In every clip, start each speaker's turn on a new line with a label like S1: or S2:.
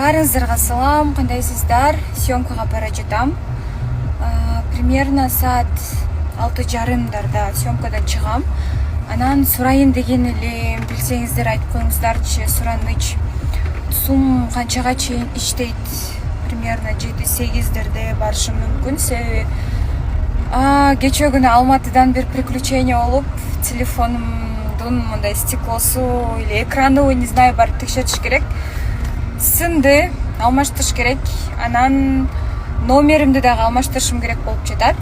S1: Баарыңыздарга салам, кандайсыздар? Съемкага бара жатам. Примерно саат 6:30 съемкадан чыгам. Анан сурайын деген эле, билсеңиздер айтып коюңуздарчы, сураныч. Сум канчага чейин иштейт? Примерно 7-8 барышым мүмкүн. Себеби кечээ күнү Алматыдан бир приключение болуп, телефонумдун мындай стеклосу или экраны, не знаю, барып текшертиш керек. Сынды, алмаштырыш керек. Анан номеримди дагы алмаштырышым керек болуп жатат.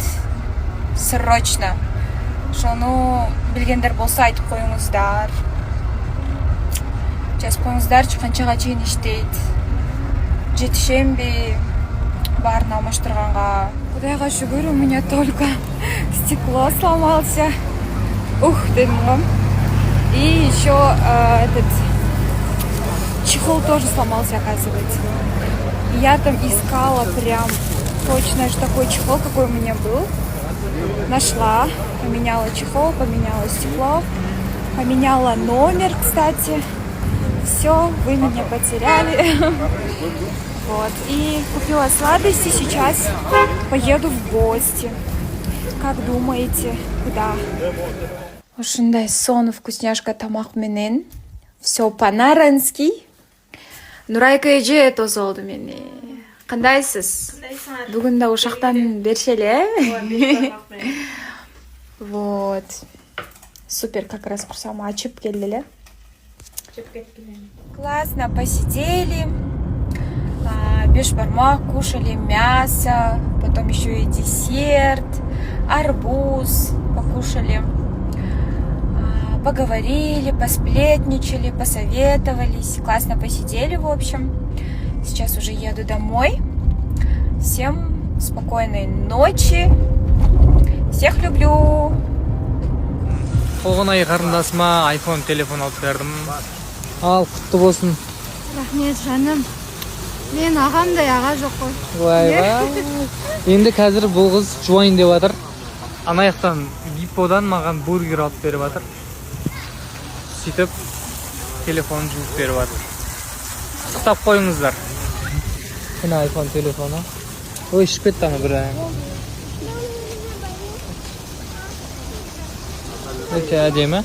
S1: Срочно. Ошону билгендер болсо айтып коюңуздар. Жазып коюңуздарчы, канчага чейин иштейт? Жетишемби баарын алмаштырганга? Кудайга шүгүр, у меня только стекло сломался. Ух, дедим го. И еще этот чехол тоже сломался, оказывается. Я там искала прям точно такой чехол, какой у меня был. Нашла, поменяла чехол, поменяла стекло, поменяла номер, кстати. Все, вы меня потеряли. Вот. И купила сладости, сейчас поеду в гости. Как думаете, куда? Ушундай сон вкусняшка тамак менен. Все по-нарански. Нурайка эже тосу болду мени. Кандайсыз? Бүгүн да ушактан беришели, э? Вот. Супер, как раз курсам ачып келди эле. Классно посидели. 5 бармак кушали, мясо, потом еще и десерт, арбуз покушали. Поговорили, посплетничали, посоветовались. Классно посидели, в общем. Сейчас уже еду домой. Всем спокойной ночи. Всех люблю.
S2: Толгонай карындасыма iPhone телефон алып бердим. Ал, кутту болсун.
S3: Рахмет, жаным. Мен агамдай ага жок кой.
S2: Вайбай. Энди қазір бул кыз жубайын деп атыр. Анаяктан Гипподан маган бургер алып берип атыр. Сөйтіп телефонун жууп берип атыр. Куттап коюңуздар. Мына iPhone телефону. Ой, ішіп кетті ана бір ай. Өте әдемі.